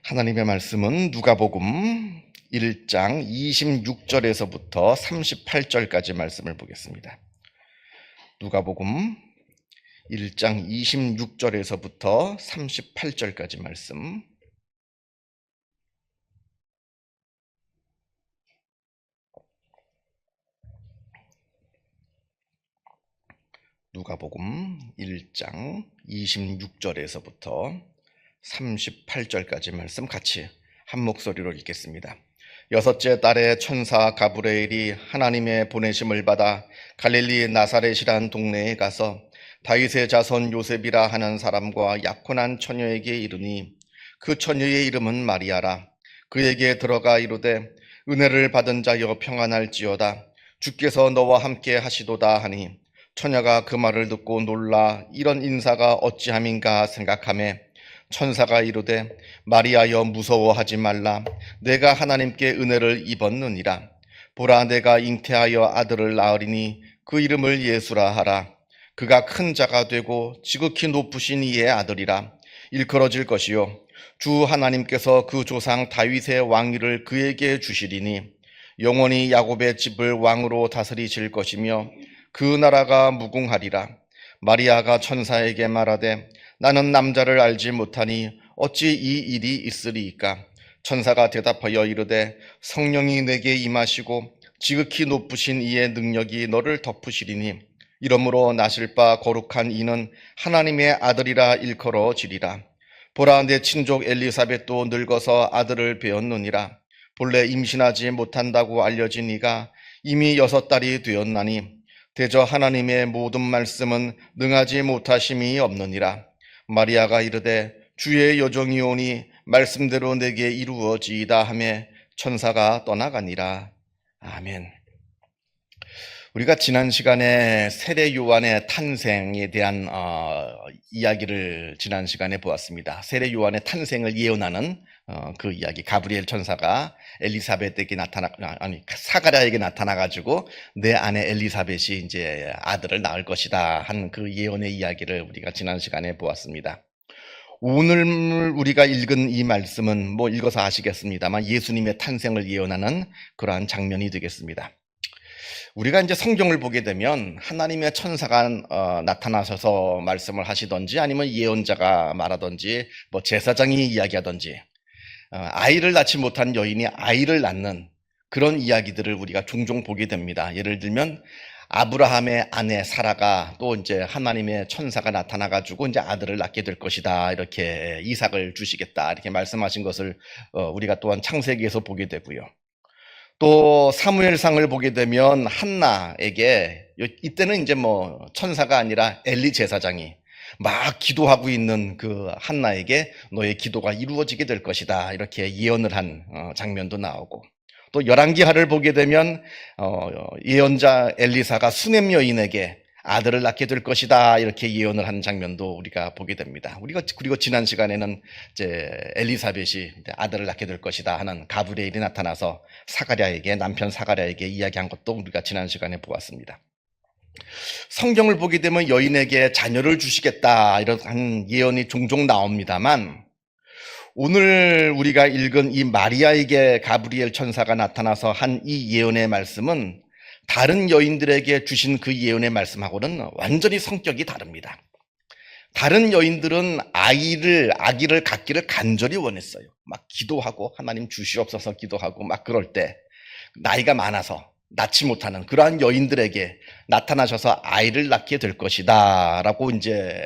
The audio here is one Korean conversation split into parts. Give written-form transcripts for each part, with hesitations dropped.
하나님의 말씀은 누가복음 1장 26절에서부터 38절까지 말씀을 보겠습니다. 누가복음 1장 26절에서부터 38절까지 말씀. 누가복음 1장 26절에서부터 38절까지 말씀 같이 한 목소리로 읽겠습니다. 여섯째 달에 천사 가브리엘이 하나님의 보내심을 받아 갈릴리 나사렛이란 동네에 가서 다윗의 자손 요셉이라 하는 사람과 약혼한 처녀에게 이르니 그 처녀의 이름은 마리아라. 그에게 들어가 이르되 은혜를 받은 자여 평안할지어다. 주께서 너와 함께 하시도다 하니 처녀가 그 말을 듣고 놀라 이런 인사가 어찌함인가 생각하매 천사가 이르되 마리아여 무서워하지 말라. 내가 하나님께 은혜를 입었느니라. 보라 내가 잉태하여 아들을 낳으리니 그 이름을 예수라 하라. 그가 큰 자가 되고 지극히 높으신 이의 아들이라. 일컬어질 것이요 주 하나님께서 그 조상 다윗의 왕위를 그에게 주시리니 영원히 야곱의 집을 왕으로 다스리실 것이며 그 나라가 무궁하리라. 마리아가 천사에게 말하되 나는 남자를 알지 못하니 어찌 이 일이 있으리이까? 천사가 대답하여 이르되 성령이 내게 임하시고 지극히 높으신 이의 능력이 너를 덮으시리니 이러므로 나실 바 거룩한 이는 하나님의 아들이라 일컬어지리라. 보라 내 친족 엘리사벳도 늙어서 아들을 배었느니라. 본래 임신하지 못한다고 알려진 이가 이미 6달이 되었나니 대저 하나님의 모든 말씀은 능하지 못하심이 없느니라. 마리아가 이르되 주의 여종이오니 말씀대로 내게 이루어지이다 하며 천사가 떠나가니라. 아멘. 우리가 지난 시간에 세례 요한의 탄생에 대한 이야기를 지난 시간에 보았습니다. 세례 요한의 탄생을 예언하는 그 이야기. 가브리엘 천사가 엘리사벳에게 사가랴에게 나타나가지고 내 아내 엘리사벳이 이제 아들을 낳을 것이다 한 그 예언의 이야기를 우리가 지난 시간에 보았습니다. 오늘 우리가 읽은 이 말씀은 뭐 읽어서 아시겠습니다만 예수님의 탄생을 예언하는 그러한 장면이 되겠습니다. 우리가 이제 성경을 보게 되면 하나님의 천사가 나타나셔서 말씀을 하시던지 아니면 예언자가 말하던지 뭐 제사장이 이야기하던지 아이를 낳지 못한 여인이 아이를 낳는 그런 이야기들을 우리가 종종 보게 됩니다. 예를 들면 아브라함의 아내 사라가 또 이제 하나님의 천사가 나타나가지고 이제 아들을 낳게 될 것이다. 이렇게 이삭을 주시겠다. 이렇게 말씀하신 것을 우리가 또한 창세기에서 보게 되고요. 또 사무엘상을 보게 되면 한나에게 이때는 이제 뭐 천사가 아니라 엘리 제사장이 막 기도하고 있는 그 한나에게 너의 기도가 이루어지게 될 것이다 이렇게 예언을 한 장면도 나오고, 또 열왕기하를 보게 되면 예언자 엘리사가 수넴 여인에게 아들을 낳게 될 것이다 이렇게 예언을 한 장면도 우리가 보게 됩니다. 그리고 지난 시간에는 이제 엘리사벳이 아들을 낳게 될 것이다 하는 가브리엘이 나타나서 남편 사가랴에게 이야기한 것도 우리가 지난 시간에 보았습니다. 성경을 보게 되면 여인에게 자녀를 주시겠다 이런 예언이 종종 나옵니다만, 오늘 우리가 읽은 이 마리아에게 가브리엘 천사가 나타나서 한 이 예언의 말씀은 다른 여인들에게 주신 그 예언의 말씀하고는 완전히 성격이 다릅니다. 다른 여인들은 아기를 갖기를 간절히 원했어요. 막 기도하고 하나님 주시옵소서 기도하고 막 그럴 때 나이가 많아서 낳지 못하는 그러한 여인들에게 나타나셔서 아이를 낳게 될 것이다 라고 이제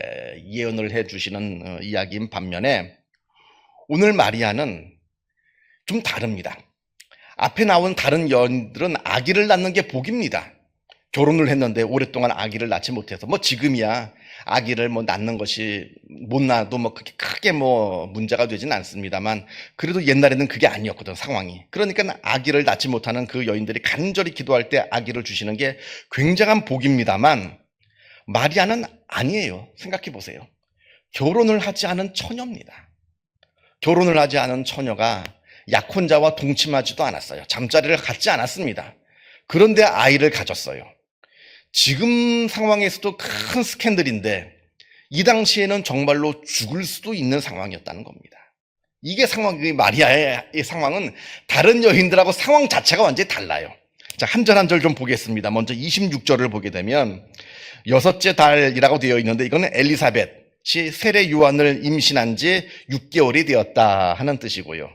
예언을 해주시는 이야기인 반면에, 오늘 마리아는 좀 다릅니다. 앞에 나온 다른 여인들은 아기를 낳는 게 복입니다. 결혼을 했는데 오랫동안 아기를 낳지 못해서 뭐 지금이야 아기를 뭐 낳는 것이 못 낳아도 뭐 그렇게 크게 뭐 문제가 되진 않습니다만, 그래도 옛날에는 그게 아니었거든 상황이. 그러니까 아기를 낳지 못하는 그 여인들이 간절히 기도할 때 아기를 주시는 게 굉장한 복입니다만, 마리아는 아니에요. 생각해 보세요. 결혼을 하지 않은 처녀입니다. 결혼을 하지 않은 처녀가 약혼자와 동침하지도 않았어요. 잠자리를 갖지 않았습니다. 그런데 아이를 가졌어요. 지금 상황에서도 큰 스캔들인데 이 당시에는 정말로 죽을 수도 있는 상황이었다는 겁니다. 이게 이 마리아의 이 상황은 다른 여인들하고 상황 자체가 완전히 달라요. 자, 한 절 한 절 좀 보겠습니다. 먼저 26절을 보게 되면 여섯째 달이라고 되어 있는데 이거는 엘리사벳이 세례 요한을 임신한 지 6개월이 되었다 하는 뜻이고요.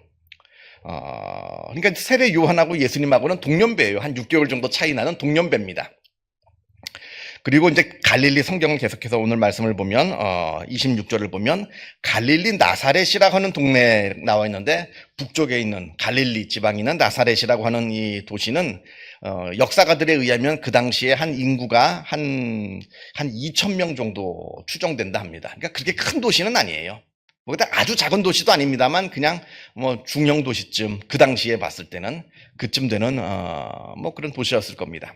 그러니까 세례 요한하고 예수님하고는 동년배예요. 한 6개월 정도 차이 나는 동년배입니다. 그리고 이제 갈릴리 성경을 계속해서 오늘 말씀을 보면 26절을 보면 갈릴리 나사렛이라고 하는 동네에 나와 있는데 북쪽에 있는 갈릴리 지방에 있는 나사렛이라고 하는 이 도시는 역사가들에 의하면 그 당시에 한 인구가 한 2,000명 정도 추정된다 합니다. 그러니까 그렇게 큰 도시는 아니에요. 뭐 아주 작은 도시도 아닙니다만 그냥 뭐 중형 도시쯤 그 당시에 봤을 때는 그쯤 되는 뭐 그런 도시였을 겁니다.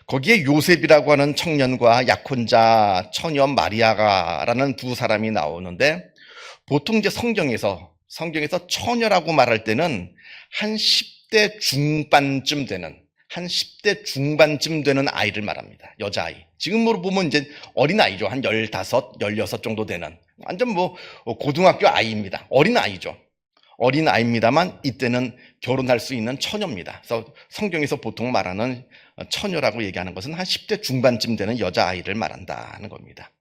거기에 요셉이라고 하는 청년과 약혼자 처녀 마리아가라는 두 사람이 나오는데 보통 이제 성경에서 처녀라고 말할 때는 한 10대 중반쯤 되는 아이를 말합니다. 여자아이. 지금으로 보면 이제 어린아이죠. 한 15, 16 정도 되는 완전 뭐 고등학교 아이입니다. 어린아이죠. 어린아이입니다만 이때는 결혼할 수 있는 처녀입니다. 그래서 성경에서 보통 말하는 처녀라고 얘기하는 것은 한 10대 중반쯤 되는 여자아이를 말한다는 겁니다.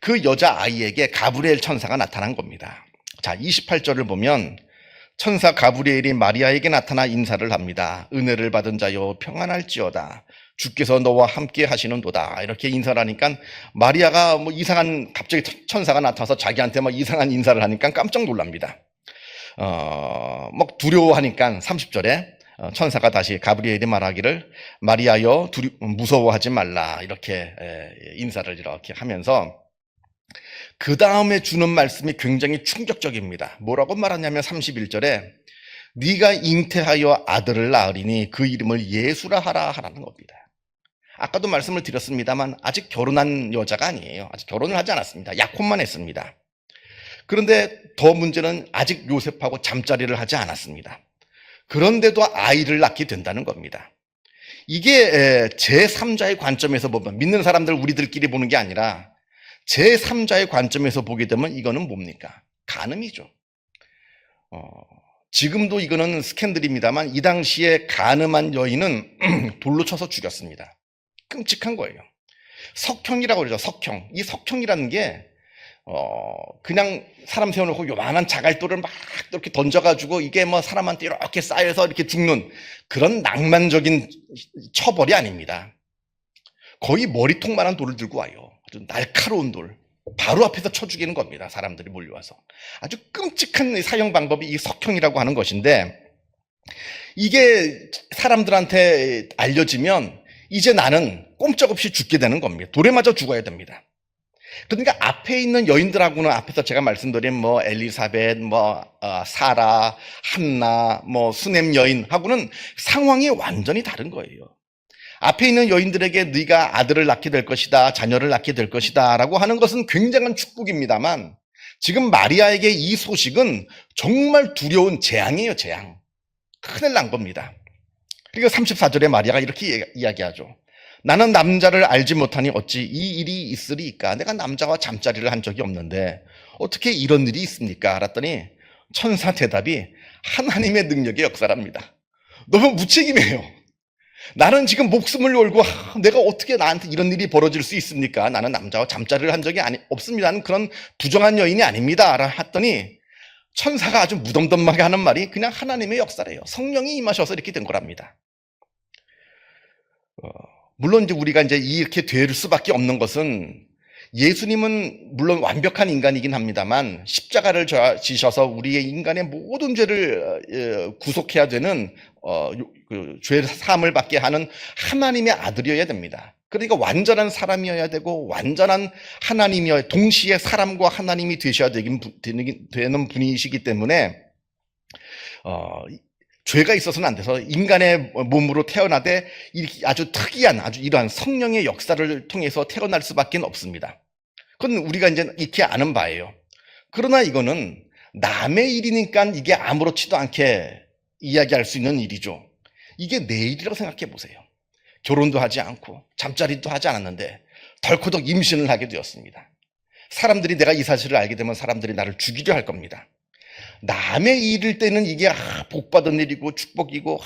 그 여자아이에게 가브리엘 천사가 나타난 겁니다. 자, 28절을 보면 천사 가브리엘이 마리아에게 나타나 인사를 합니다. 은혜를 받은 자여 평안할지어다. 주께서 너와 함께 하시는도다. 이렇게 인사를 하니까 마리아가 뭐 갑자기 천사가 나타나서 자기한테 막 이상한 인사를 하니까 깜짝 놀랍니다. 막 두려워하니까 30절에 천사가 다시 가브리엘이 말하기를 마리아여 무서워하지 말라 이렇게 인사를 이렇게 하면서 그 다음에 주는 말씀이 굉장히 충격적입니다. 뭐라고 말하냐면 31절에 네가 잉태하여 아들을 낳으리니 그 이름을 예수라 하라 하라는 겁니다. 아까도 말씀을 드렸습니다만 아직 결혼한 여자가 아니에요. 아직 결혼을 하지 않았습니다. 약혼만 했습니다. 그런데 더 문제는 아직 요셉하고 잠자리를 하지 않았습니다. 그런데도 아이를 낳게 된다는 겁니다. 이게 제3자의 관점에서 보면 믿는 사람들 우리들끼리 보는 게 아니라 제3자의 관점에서 보게 되면 이거는 뭡니까? 간음이죠. 지금도 이거는 스캔들입니다만 이 당시에 간음한 여인은 돌로 쳐서 죽였습니다. 끔찍한 거예요. 석형이라고 그러죠. 석형. 이 석형이라는 게 그냥 사람 세워놓고 요만한 자갈돌을 막 이렇게 던져가지고 이게 뭐 사람한테 이렇게 쌓여서 이렇게 죽는 그런 낭만적인 처벌이 아닙니다. 거의 머리통만한 돌을 들고 와요. 아주 날카로운 돌. 바로 앞에서 쳐 죽이는 겁니다. 사람들이 몰려와서. 아주 끔찍한 사형 방법이 이 석형이라고 하는 것인데 이게 사람들한테 알려지면 이제 나는 꼼짝없이 죽게 되는 겁니다. 돌에 맞아 죽어야 됩니다. 그러니까 앞에 있는 여인들하고는 앞에서 제가 말씀드린 뭐 엘리사벳, 사라, 한나, 수넴 여인하고는 상황이 완전히 다른 거예요. 앞에 있는 여인들에게 네가 아들을 낳게 될 것이다, 자녀를 낳게 될 것이다 라고 하는 것은 굉장한 축복입니다만 지금 마리아에게 이 소식은 정말 두려운 재앙이에요. 재앙. 큰일 난 겁니다. 그러니까 34절에 마리아가 이렇게 이야기하죠. 나는 남자를 알지 못하니 어찌 이 일이 있으리까? 내가 남자와 잠자리를 한 적이 없는데 어떻게 이런 일이 있습니까? 알았더니 천사 대답이 하나님의 능력의 역사랍니다. 너무 무책임해요. 나는 지금 목숨을 걸고 내가 어떻게 나한테 이런 일이 벌어질 수 있습니까? 나는 남자와 잠자리를 한 적이 없습니다. 나는 그런 부정한 여인이 아닙니다. 했더니 천사가 아주 무덤덤하게 하는 말이 그냥 하나님의 역사래요. 성령이 임하셔서 이렇게 된 거랍니다. 물론 이제 우리가 이제 이렇게 될 수밖에 없는 것은 예수님은 물론 완벽한 인간이긴 합니다만 십자가를 지셔서 우리의 인간의 모든 죄를 구속해야 되는 죄 사함을 받게 하는 하나님의 아들이어야 됩니다. 그러니까 완전한 사람이어야 되고 완전한 하나님이어야 동시에 사람과 하나님이 되셔야 되는 분이시기 때문에 죄가 있어서는 안 돼서 인간의 몸으로 태어나되 아주 특이한 아주 이러한 성령의 역사를 통해서 태어날 수밖에 없습니다. 그건 우리가 이제 익히 아는 바예요. 그러나 이거는 남의 일이니까 이게 아무렇지도 않게 이야기할 수 있는 일이죠. 이게 내 일이라고 생각해 보세요. 결혼도 하지 않고 잠자리도 하지 않았는데 덜커덕 임신을 하게 되었습니다. 사람들이 내가 이 사실을 알게 되면 사람들이 나를 죽이려 할 겁니다. 남의 일일 때는 이게 복받은 일이고 축복이고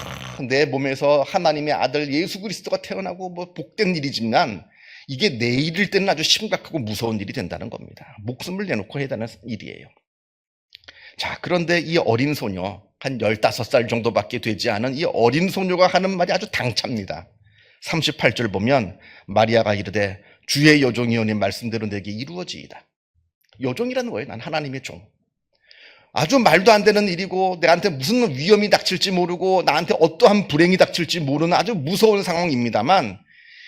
내 몸에서 하나님의 아들 예수 그리스도가 태어나고 뭐 복된 일이지만 이게 내 일일 때는 아주 심각하고 무서운 일이 된다는 겁니다. 목숨을 내놓고 해야 되는 일이에요. 자, 그런데 이 어린 소녀, 한 15살 정도밖에 되지 않은 이 어린 소녀가 하는 말이 아주 당찹니다. 38절 보면 마리아가 이르되 주의 여종이오니 말씀대로 내게 이루어지이다. 여종이라는 거예요. 난 하나님의 종. 아주 말도 안 되는 일이고 내한테 무슨 위험이 닥칠지 모르고 나한테 어떠한 불행이 닥칠지 모르는 아주 무서운 상황입니다만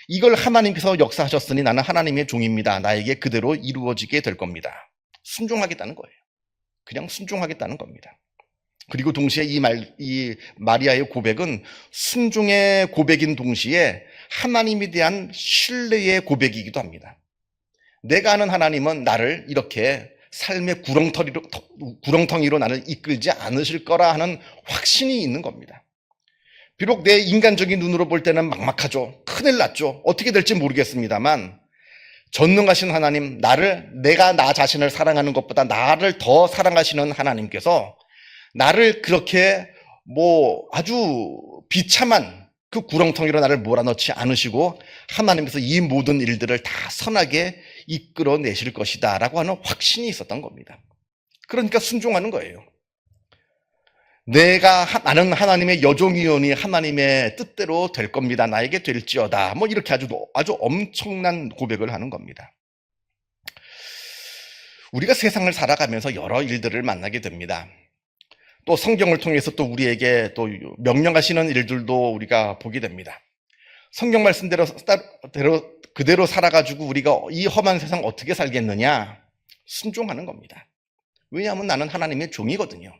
이걸 하나님께서 역사하셨으니 나는 하나님의 종입니다. 나에게 그대로 이루어지게 될 겁니다. 순종하겠다는 거예요. 그냥 순종하겠다는 겁니다. 그리고 동시에 이 마리아의 고백은 순종의 고백인 동시에 하나님에 대한 신뢰의 고백이기도 합니다. 내가 아는 하나님은 나를 이렇게 삶의 구렁텅이로 나를 이끌지 않으실 거라 하는 확신이 있는 겁니다. 비록 내 인간적인 눈으로 볼 때는 막막하죠. 큰일 났죠. 어떻게 될지 모르겠습니다만 전능하신 하나님, 내가 나 자신을 사랑하는 것보다 나를 더 사랑하시는 하나님께서 나를 그렇게 아주 비참한 그 구렁텅이로 나를 몰아넣지 않으시고 하나님께서 이 모든 일들을 다 선하게 이끌어내실 것이다 라고 하는 확신이 있었던 겁니다. 그러니까 순종하는 거예요. 나는 하나님의 여종이오니 하나님의 뜻대로 될 겁니다. 나에게 될지어다. 이렇게 아주 엄청난 고백을 하는 겁니다. 우리가 세상을 살아가면서 여러 일들을 만나게 됩니다. 또 성경을 통해서 또 우리에게 또 명령하시는 일들도 우리가 보게 됩니다. 성경 말씀대로 그대로 살아가지고 우리가 이 험한 세상 어떻게 살겠느냐? 순종하는 겁니다. 왜냐하면 나는 하나님의 종이거든요.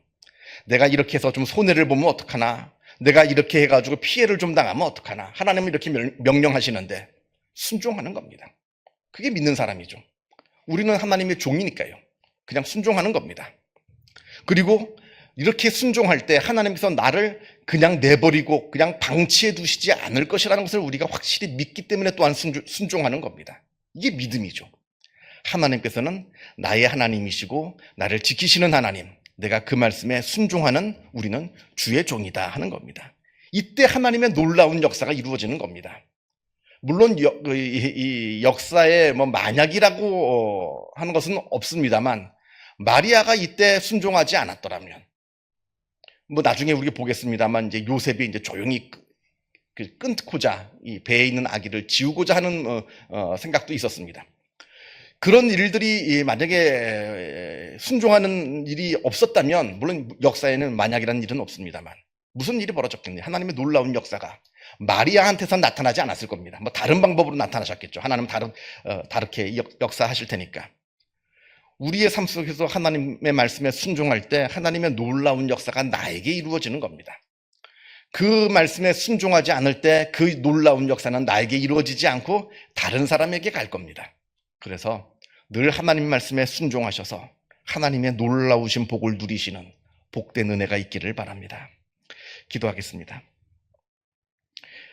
내가 이렇게 해서 좀 손해를 보면 어떡하나? 내가 이렇게 해가지고 피해를 좀 당하면 어떡하나? 하나님은 이렇게 명령하시는데 순종하는 겁니다. 그게 믿는 사람이죠. 우리는 하나님의 종이니까요. 그냥 순종하는 겁니다. 그리고 이렇게 순종할 때 하나님께서 나를 그냥 내버리고 그냥 방치해 두시지 않을 것이라는 것을 우리가 확실히 믿기 때문에 또한 순종하는 겁니다. 이게 믿음이죠. 하나님께서는 나의 하나님이시고 나를 지키시는 하나님, 내가 그 말씀에 순종하는 우리는 주의 종이다 하는 겁니다. 이때 하나님의 놀라운 역사가 이루어지는 겁니다. 물론 이 역사에 만약이라고 하는 것은 없습니다만 마리아가 이때 순종하지 않았더라면 나중에 우리가 보겠습니다만 이제 요셉이 이제 조용히 끊고자 이 배에 있는 아기를 지우고자 하는 생각도 있었습니다. 그런 일들이 만약에 순종하는 일이 없었다면 물론 역사에는 만약이라는 일은 없습니다만 무슨 일이 벌어졌겠냐. 하나님의 놀라운 역사가 마리아한테서 나타나지 않았을 겁니다. 다른 방법으로 나타나셨겠죠. 하나님은 다르게 역사하실 테니까. 우리의 삶 속에서 하나님의 말씀에 순종할 때 하나님의 놀라운 역사가 나에게 이루어지는 겁니다. 그 말씀에 순종하지 않을 때 그 놀라운 역사는 나에게 이루어지지 않고 다른 사람에게 갈 겁니다. 그래서 늘 하나님 말씀에 순종하셔서 하나님의 놀라우신 복을 누리시는 복된 은혜가 있기를 바랍니다. 기도하겠습니다.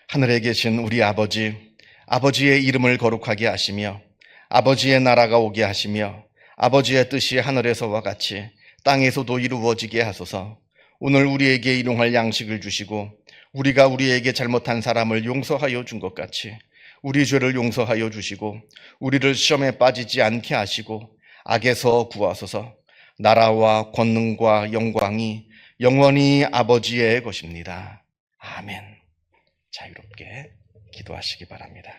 하늘에 계신 우리 아버지의 이름을 거룩하게 하시며 아버지의 나라가 오게 하시며 아버지의 뜻이 하늘에서와 같이 땅에서도 이루어지게 하소서. 오늘 우리에게 일용할 양식을 주시고 우리가 우리에게 잘못한 사람을 용서하여 준 것 같이 우리 죄를 용서하여 주시고 우리를 시험에 빠지지 않게 하시고 악에서 구하소서. 나라와 권능과 영광이 영원히 아버지의 것입니다. 아멘. 자유롭게 기도하시기 바랍니다.